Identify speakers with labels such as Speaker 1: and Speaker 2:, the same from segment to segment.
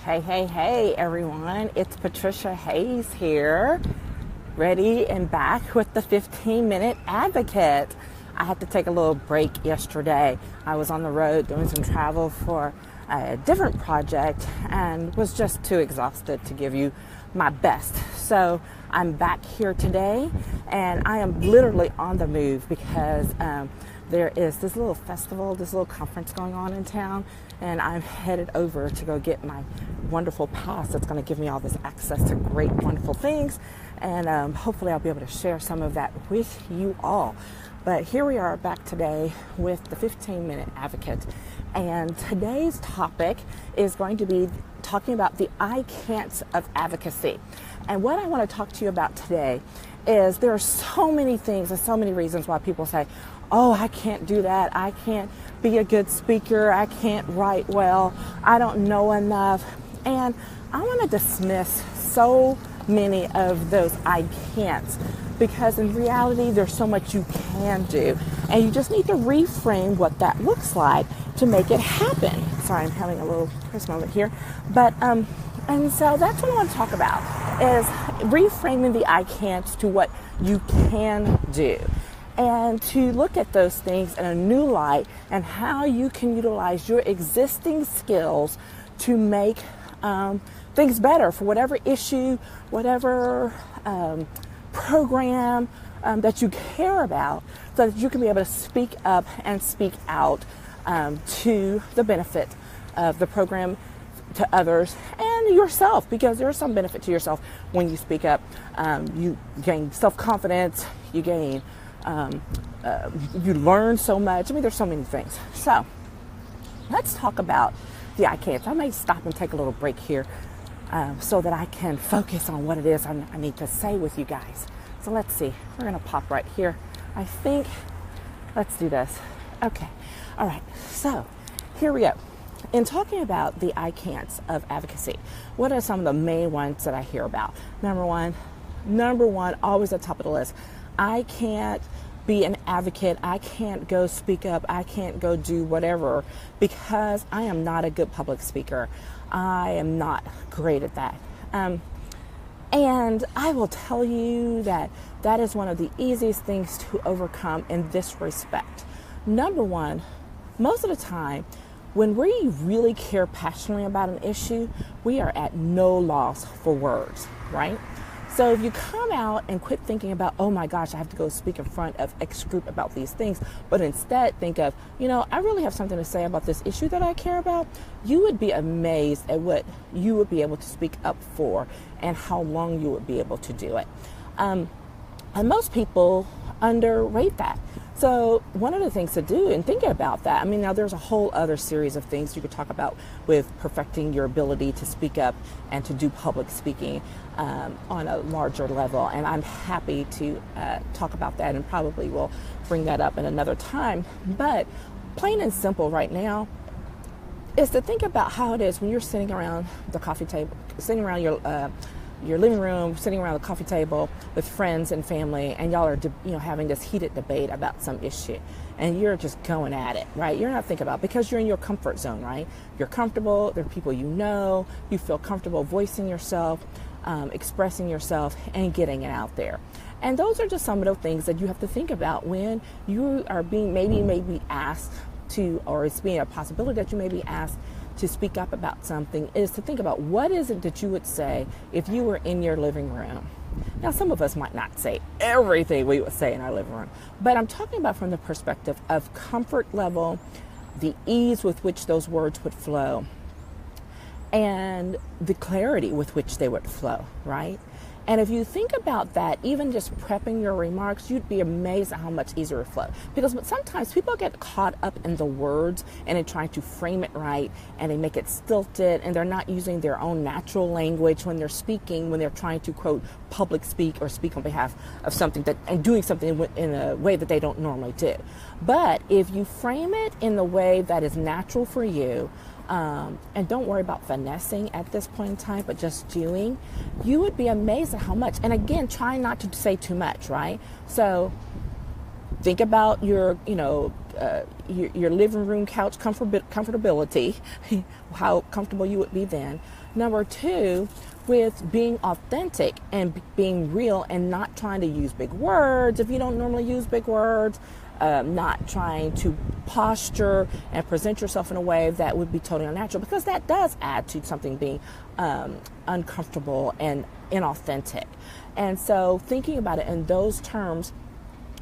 Speaker 1: Hey, hey, hey, everyone. It's Patricia Hayes here, ready and back with the 15-minute advocate. I had to take a little break yesterday. I was on the road doing some travel for a different project and was just too exhausted to give you my best. So I'm back here today, and I am literally on the move because there is this little festival, this little conference going on in town, and I'm headed over to go get my wonderful pass that's going to give me all this access to great, wonderful things, and hopefully I'll be able to share some of that with you all. But here we are back today with the 15-minute advocate, and today's topic is going to be talking about the I can'ts of advocacy. And what I want to talk to you about today is there are so many things and so many reasons why people say, oh, I can't do that. I can't be a good speaker. I can't write well. I don't know enough. And I want to dismiss so many of those I can'ts because in reality, there's so much you can do. And you just need to reframe what that looks like to make it happen. Sorry, I'm having a little press moment here. But, and so that's what I want to talk about is reframing the I can'ts to what you can do. And to look at those things in a new light and how you can utilize your existing skills to make things better for whatever issue, whatever program that you care about, so that you can be able to speak up and speak out to the benefit of the program, to others, and yourself, because there's some benefit to yourself when you speak up. You gain self-confidence, you gain you learn so much. I mean, there's so many things. So let's talk about the I can'ts. I may stop and take a little break here so that I can focus on what it is I need to say with you guys. So let's see. We're going to pop right here. I think, let's do this. Okay. All right. So here we go. In talking about the I can'ts of advocacy, what are some of the main ones that I hear about? Number one, always at the top of the list. I can't be an advocate. I can't go speak up. I can't go do whatever because I am not a good public speaker. I am not great at that. And I will tell you that that is one of the easiest things to overcome in this respect. Number one, most of the time, when we really care passionately about an issue, we are at no loss for words, right? So if you come out and quit thinking about, oh my gosh, I have to go speak in front of X group about these things, but instead think of, I really have something to say about this issue that I care about, you would be amazed at what you would be able to speak up for and how long you would be able to do it. And most people underrate that. So one of the things to do in thinking about that, now there's a whole other series of things you could talk about with perfecting your ability to speak up and to do public speaking on a larger level. And I'm happy to talk about that, and probably will bring that up in another time. But plain and simple right now is to think about how it is when you're sitting around the coffee table, sitting around your living room, sitting around the coffee table with friends and family, and y'all are having this heated debate about some issue, and you're just going at it, right? You're not thinking about, because you're in your comfort zone, right? You're comfortable, there are people you feel comfortable voicing yourself, expressing yourself, and getting it out there. And those are just some of the things that you have to think about when you are being maybe asked to, or it's being a possibility that you may be asked to speak up about something, is to think about what is it that you would say if you were in your living room. Now, some of us might not say everything we would say in our living room, but I'm talking about from the perspective of comfort level, the ease with which those words would flow, and the clarity with which they would flow, right? And if you think about that, even just prepping your remarks, you'd be amazed at how much easier it flows. Because sometimes people get caught up in the words and in trying to frame it right, and they make it stilted, and they're not using their own natural language when they're speaking, when they're trying to, quote, public speak or speak on behalf of something and doing something in a way that they don't normally do. But if you frame it in the way that is natural for you, and don't worry about finessing at this point in time, but just doing, you would be amazed at how much. And again, try not to say too much, right? So think about your living room couch comfortability, how comfortable you would be then. Number two, with being authentic and being real and not trying to use big words if you don't normally use big words, not trying to posture and present yourself in a way that would be totally unnatural, because that does add to something being uncomfortable and inauthentic. And so thinking about it in those terms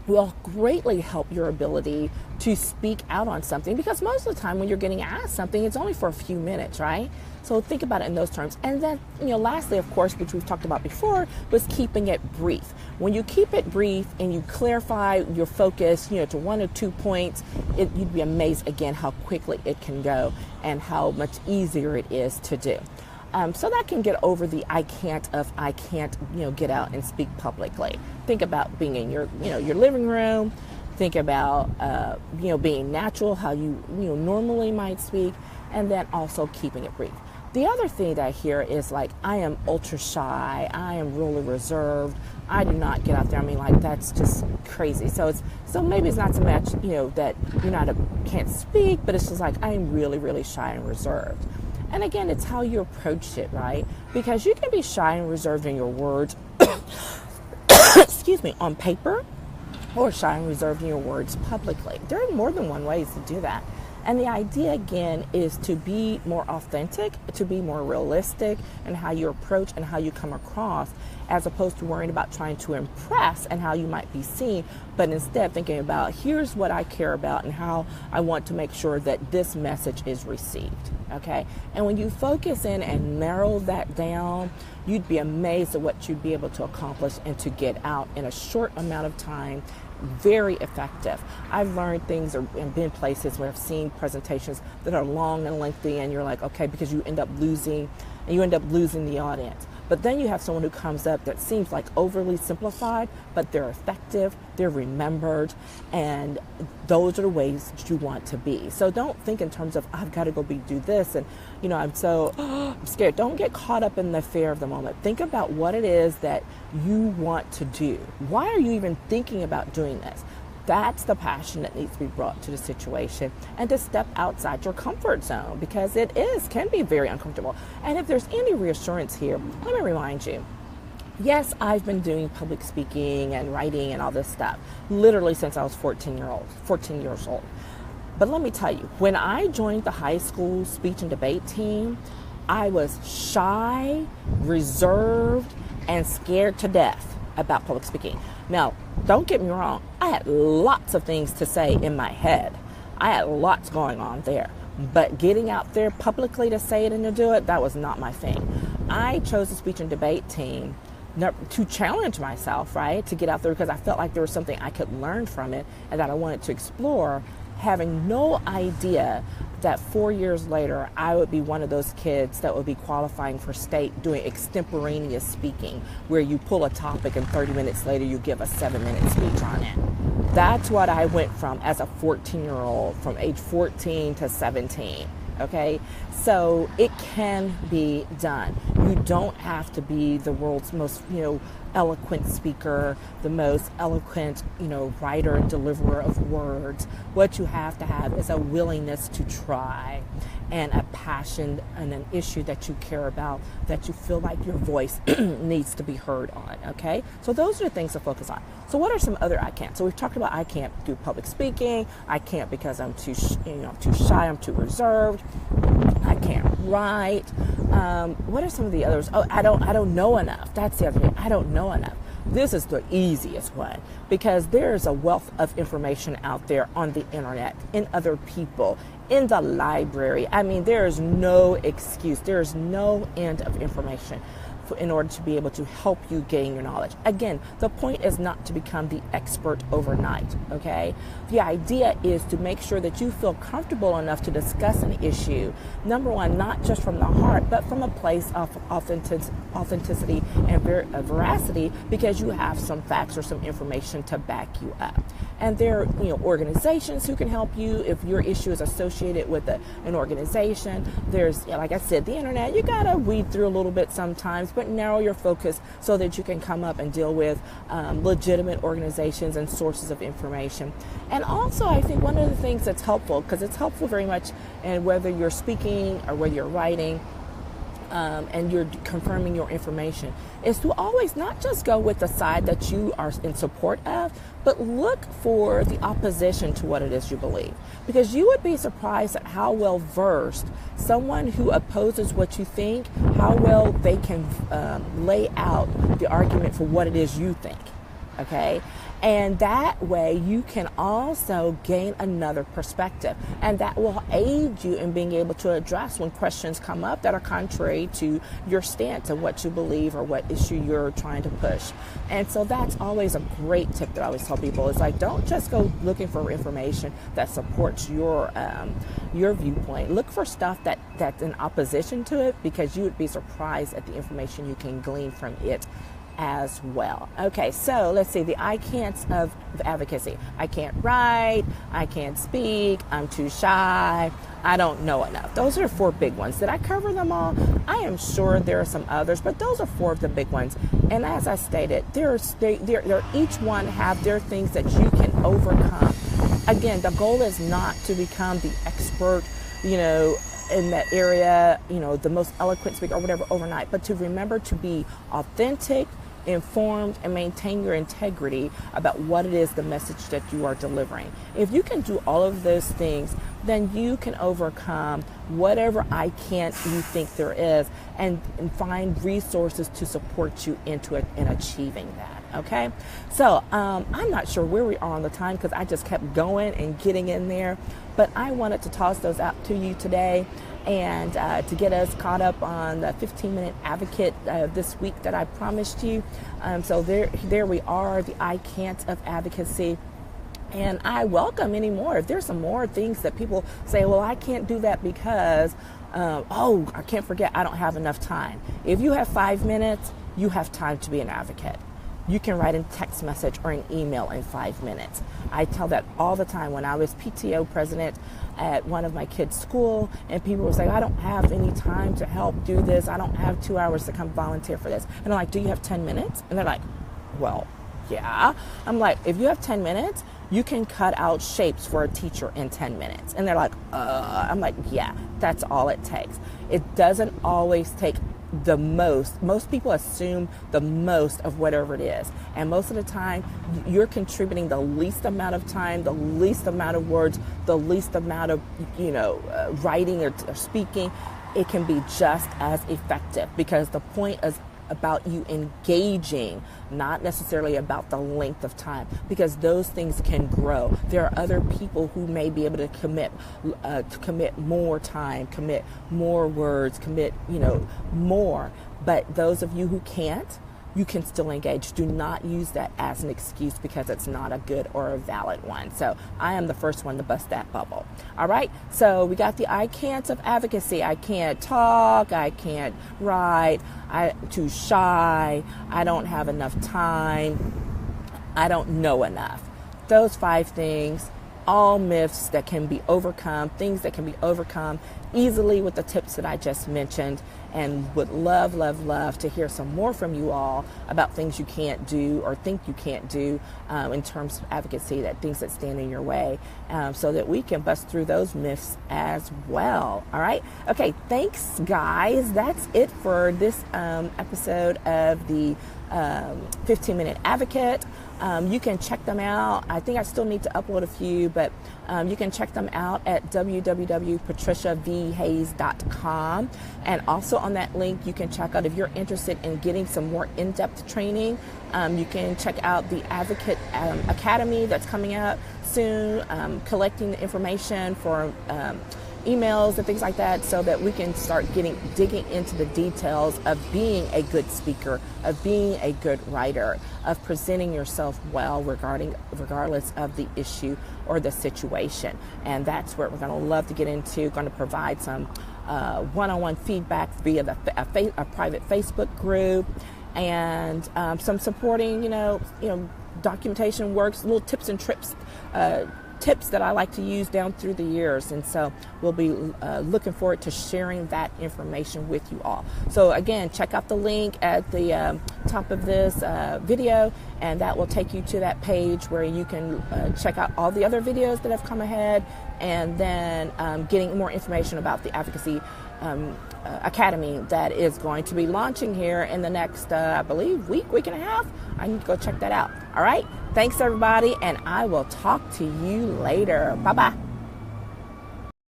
Speaker 1: will greatly help your ability to speak out on something, because most of the time when you're getting asked something, it's only for a few minutes, right? So think about it in those terms. And then, lastly, of course, which we've talked about before, was keeping it brief. When you keep it brief and you clarify your focus, to 1 or 2 points, you'd be amazed again how quickly it can go and how much easier it is to do. So that can get over the I can't get out and speak publicly. Think about being in your living room. Think about being natural, how you normally might speak, and then also keeping it brief. The other thing that I hear is like, I am ultra shy. I am really reserved. I do not get out there. That's just crazy. So maybe it's not so much that can't speak, but it's just like, I am really, really shy and reserved. And again, it's how you approach it, right? Because you can be shy and reserved in your words, on paper, or shy and reserved in your words publicly. There are more than one ways to do that. And the idea, again, is to be more authentic, to be more realistic in how you approach and how you come across, as opposed to worrying about trying to impress and how you might be seen, but instead thinking about, here's what I care about and how I want to make sure that this message is received, okay? And when you focus in and narrow that down, you'd be amazed at what you'd be able to accomplish and to get out in a short amount of time. Very effective. I've learned things and been places where I've seen presentations that are long and lengthy, and you're like, okay, because you end up losing the audience. But then you have someone who comes up that seems like overly simplified, but they're effective, they're remembered, and those are the ways that you want to be. So don't think in terms of, I've got to go do this, and I'm scared. Don't get caught up in the fear of the moment. Think about what it is that you want to do. Why are you even thinking about doing this? That's the passion that needs to be brought to the situation, and to step outside your comfort zone, because it can be very uncomfortable. And if there's any reassurance here, let me remind you, yes, I've been doing public speaking and writing and all this stuff literally since I was 14 years old. But let me tell you, when I joined the high school speech and debate team, I was shy, reserved, and scared to death about public speaking. Now, don't get me wrong, I had lots of things to say in my head. I had lots going on there. But getting out there publicly to say it and to do it, that was not my thing. I chose the speech and debate team to challenge myself, right? To get out there, because I felt like there was something I could learn from it and that I wanted to explore, having no idea that 4 years later, I would be one of those kids that would be qualifying for state doing extemporaneous speaking, where you pull a topic and 30 minutes later you give a 7-minute speech on it. That's what I went from as a 14-year-old, from age 14 to 17. Okay, so it can be done. You don't have to be the world's most, eloquent speaker, the most eloquent, writer and deliverer of words. What you have to have is a willingness to try, and a passion and an issue that you care about, that you feel like your voice needs to be heard on. Okay, so those are the things to focus on. So what are some other I can't? So we've talked about I can't do public speaking. I can't because I'm too shy. I'm too reserved. I can't write. What are some of the others? Oh, I don't know enough. That's the other thing. I don't know enough. This is the easiest one, because there is a wealth of information out there on the internet, in other people, in the library. There is no excuse. There is no end of information in order to be able to help you gain your knowledge. Again, the point is not to become the expert overnight, okay? The idea is to make sure that you feel comfortable enough to discuss an issue, number one, not just from the heart, but from a place of authenticity and veracity, because you have some facts or some information to back you up. And there are organizations who can help you if your issue is associated with an organization. There's, like I said, the internet. You gotta weed through a little bit sometimes, but narrow your focus so that you can come up and deal with legitimate organizations and sources of information. And also, I think one of the things that's helpful, because it's helpful very much, and whether you're speaking or whether you're writing, and you're confirming your information, is to always not just go with the side that you are in support of, but look for the opposition to what it is you believe. Because you would be surprised at how well versed someone who opposes what you think, how well they can lay out the argument for what it is you think. Okay? And that way you can also gain another perspective, and that will aid you in being able to address when questions come up that are contrary to your stance and what you believe or what issue you're trying to push. And so that's always a great tip that I always tell people. Is like, don't just go looking for information that supports your viewpoint. Look for stuff that's in opposition to it, because you would be surprised at the information you can glean from it as well. Okay, so let's see, the I can'ts of advocacy. I can't write, I can't speak, I'm too shy, I don't know enough. Those are 4 big ones. Did I cover them all? I am sure there are some others, but those are 4 of the big ones. And as I stated, each one have their things that you can overcome. Again, the goal is not to become the expert, in that area, the most eloquent speaker or whatever overnight, but to remember to be authentic, informed, and maintain your integrity about what it is, the message that you are delivering. If you can do all of those things, then you can overcome whatever I can't you think there is, and find resources to support you into it in achieving that. Okay, so I'm not sure where we are on the time, because I just kept going and getting in there, but I wanted to toss those out to you today, and to get us caught up on the 15-minute advocate this week that I promised you. So there we are, the I can't of advocacy. And I welcome any more. If there's some more things that people say, well, I can't do that because, I can't forget, I don't have enough time. If you have 5 minutes, you have time to be an advocate. You can write a text message or an email in 5 minutes. I tell that all the time. When I was PTO president at one of my kids' school, and people would say, I don't have any time to help do this. I don't have 2 hours to come volunteer for this. And I'm like, do you have 10 minutes? And they're like, well, yeah. I'm like, if you have 10 minutes, you can cut out shapes for a teacher in 10 minutes. And they're like, I'm like, yeah, that's all it takes. It doesn't always take the most people assume the most of whatever it is, and most of the time you're contributing the least amount of time, the least amount of words, the least amount of writing or speaking. It can be just as effective, because the point is about you engaging, not necessarily about the length of time, because those things can grow. There are other people who may be able to commit more time, commit more words, commit more, but those of you who can't, you can still engage. Do not use that as an excuse, because it's not a good or a valid one. So I am the first one to bust that bubble. All right. So we got the I can'ts of advocacy. I can't talk. I can't write. I'm too shy. I don't have enough time. I don't know enough. Those 5 things, all myths that can be overcome, things that can be overcome easily with the tips that I just mentioned, and would love, love, love to hear some more from you all about things you can't do or think you can't do in terms of advocacy, that things that stand in your way, so that we can bust through those myths as well. All right. Okay. Thanks, guys. That's it for this episode of the 15-minute advocate. You can check them out. I think I still need to upload a few, but you can check them out at www.patriciavhayes.com. And also on that link, you can check out, if you're interested in getting some more in-depth training, you can check out the Advocate Academy that's coming out soon, collecting the information for emails and things like that, so that we can start digging into the details of being a good speaker, of being a good writer, of presenting yourself well regardless of the issue or the situation. And that's what we're going to love to get into. Going to provide some one-on-one feedback via a private Facebook group, and some supporting documentation works, little tips and tips that I like to use down through the years. And so we'll be looking forward to sharing that information with you all. So again, check out the link at the top of this video, and that will take you to that page where you can check out all the other videos that have come ahead, and then getting more information about the advocacy academy that is going to be launching here in the next, I believe, week and a half. I need to go check that out. All right. Thanks, everybody, and I will talk to you later. Bye-bye.